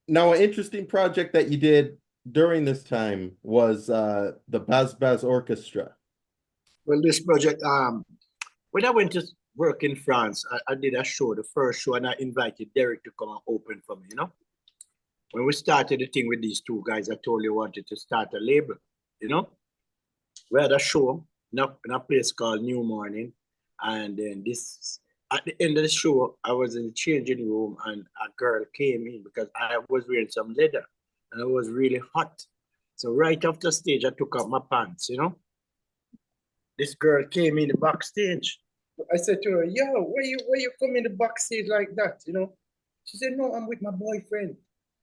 Now, an interesting project that you did during this time was the Bazbaz Orchestra. Well, this project, when I went to work in France, I did a show, the first show, and I invited Derek to come and open for me, you know? When we started the thing with these two guys, I told you I wanted to start a label, you know? We had a show in a place called New Morning, and then this, at the end of the show, I was in the changing room, and a girl came in because I was wearing some leather, and it was really hot. So right after stage, I took off my pants, you know? This girl came in the backstage. I said to her, yo, where you come in the backstage like that, you know? She said, no, I'm with my boyfriend.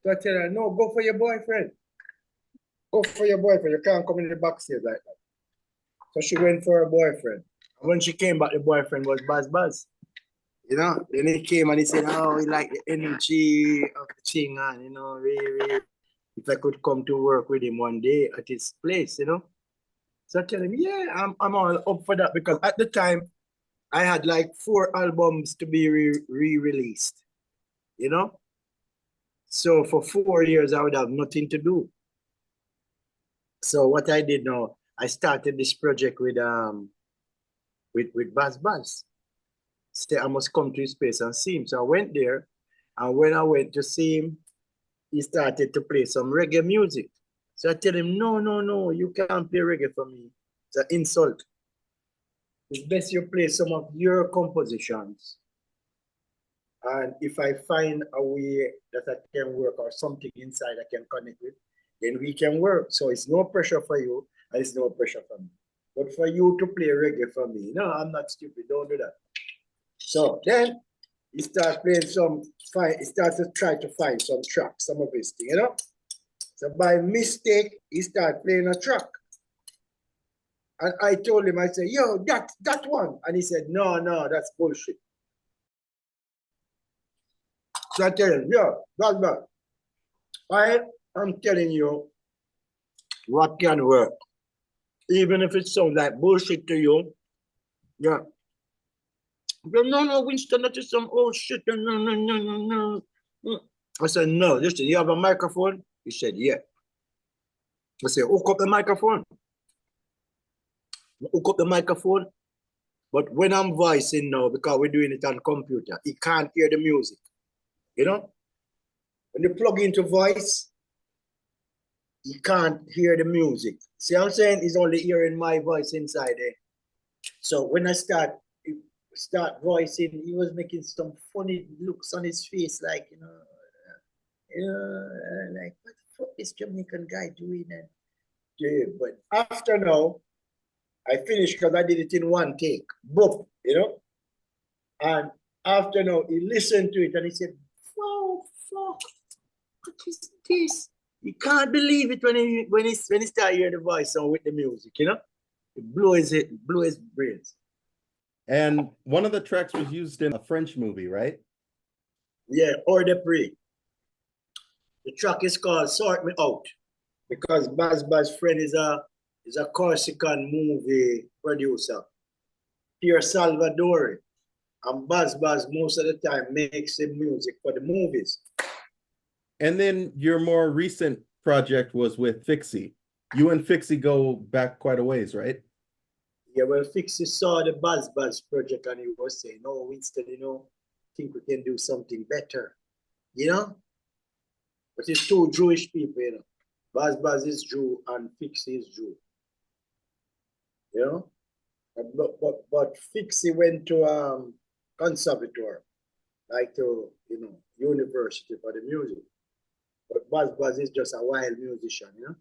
So I tell her, no, go for your boyfriend. Go for your boyfriend. You can't come in the backstage like that. So she went for her boyfriend. And when she came back, the boyfriend was Bazbaz. You know, then he came and he said, oh, he liked the energy of the thing, and you know, really, if I could come to work with him one day at his place, you know. So I tell him, yeah, I'm all up for that, because at the time I had like 4 albums to be re-released, you know. So for 4 years I would have nothing to do. So what I did now, I started this project with Bazbaz. Say I must come to his place and see him. So I went there, and when I went to see him, he started to play some reggae music. So I tell him, no, no, no, you can't play reggae for me. It's an insult. It's best you play some of your compositions. And if I find a way that I can work or something inside I can connect with, then we can work. So it's no pressure for you, and it's no pressure for me. But for you to play reggae for me, no, I'm not stupid, don't do that. So then he starts playing he starts to try to find some tracks, some of his thing, you know? So by mistake, he started playing a track. And I told him, I said, yo, that one. And he said, no, no, that's bullshit. So I tell him, yo, that's bad. I'm telling you what can work. Even if it sounds like bullshit to you, yeah. But no, Winston, that is some old shit. No, no, no, no, no. I said, no, listen, you have a microphone? He said, yeah. I said, hook up the microphone. Hook up the microphone. But when I'm voicing now, because we're doing it on computer, he can't hear the music. You know? When you plug into voice, he can't hear the music. See what I'm saying? He's only hearing my voice inside there. So when I start voicing, he was making some funny looks on his face, like, like, what the fuck is Jamaican guy doing? And yeah, but after now, I finished because I did it in one take. Boom, you know? And after now, he listened to it and he said, oh, fuck, what is this? He can't believe it when he started hearing the voice song with the music, you know? It blew his brains. And one of the tracks was used in a French movie, right? Yeah, Or the Prix. The track is called Sort Me Out, because Bazbaz's friend is a Corsican movie producer, Pierre Salvadori. And Bazbaz most of the time makes the music for the movies. And then your more recent project was with Fixi. You and Fixi go back quite a ways, right? Yeah, well, Fixi saw the Bazbaz project and he was saying, no, Winston, you know, I think we can do something better, you know? But it's 2 Jewish people, you know. Bazbaz is Jew and Fixi is Jew. You know? But Fixi went to conservatoire, like to, you know, university for the music. But Bazbaz is just a wild musician, you know?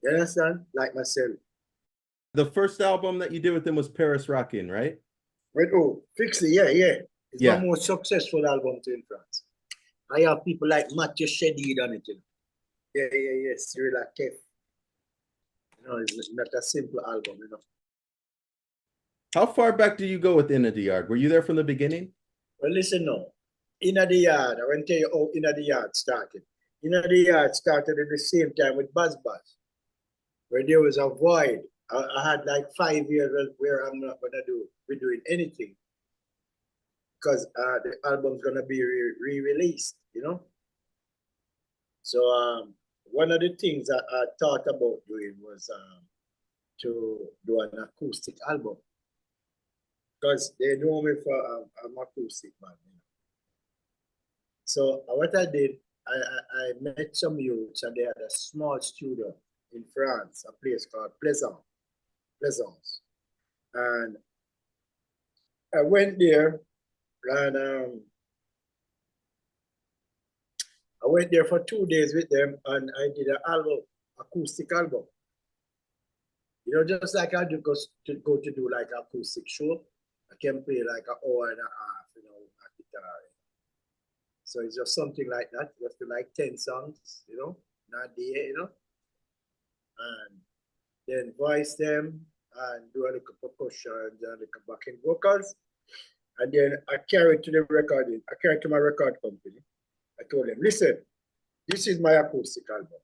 You understand? Like myself. The first album that you did with him was Paris Rockin', right? Wait, oh, Fixi, yeah. It's my most successful album in France. I have people like Mathieu Chédid on it, you know? Yeah, Cyril Akef. You know, it's not a simple album, you know. How far back do you go with Inna the Yard? Were you there from the beginning? Well, listen now. Inna the Yard, I want to tell you how Inna the Yard started. Inna the Yard started at the same time with Bazbaz, where there was a void. I had like 5 years where I'm not gonna be doing anything, because the album's gonna be re-released, you know. So one of the things that I thought about doing was to do an acoustic album, because they know me for an acoustic man. You know? So what I did, I met some youths, and they had a small studio in France, a place called Plaisance. And I went there, and I went there for 2 days with them, and I did an album, acoustic album. You know, just like I do go to do like acoustic show, I can play like an hour and a half, you know, a guitar. So it's just something like that, just like 10 songs, you know, not there, you know, and then voice them and do a little percussion and a little backing vocals. And then I carried to the recording, I carried to my record company. I told them, listen, this is my acoustic album.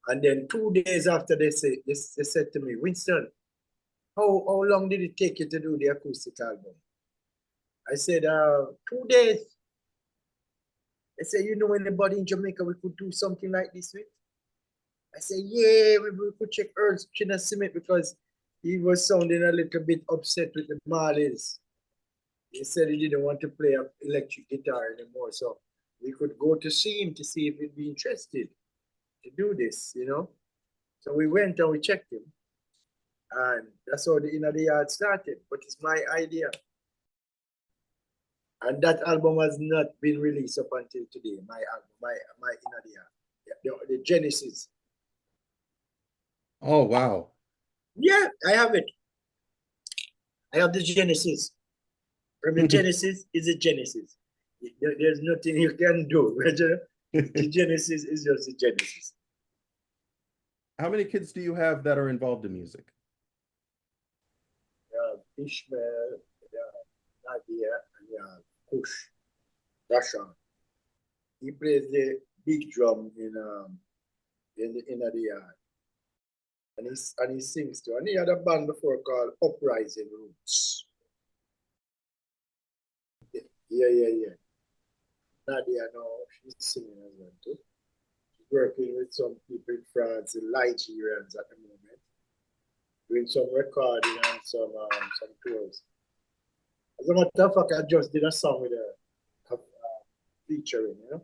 And then 2 days after they said to me, Winston, how long did it take you to do the acoustic album? I said, 2 days. They said, you know anybody in Jamaica we could do something like this with? I said, yeah, we could check Earl's Chin Simit, because he was sounding a little bit upset with the Marleys. He said he didn't want to play an electric guitar anymore. So we could go to see him to see if he'd be interested to do this, you know. So we went and we checked him. And that's how the Inner the Yard started. But it's my idea. And that album has not been released up until today. My album, my Inner the Yard. The Genesis. Oh, wow. Yeah, I have it. I have the Genesis. From the Genesis is a Genesis. There's nothing you can do. The Genesis is just the Genesis. How many kids do you have that are involved in music? Ishmael, Nadia, and Kush, Rashan. He plays the big drum in the Inner the Yard. And he sings too. And he had a band before called Uprising Roots. Yeah. Nadia now, she's singing as well too. She's working with some people in France, the Nigerians at the moment, doing some recording and some tours. As a matter of fact, I just did a song with her featuring, you know.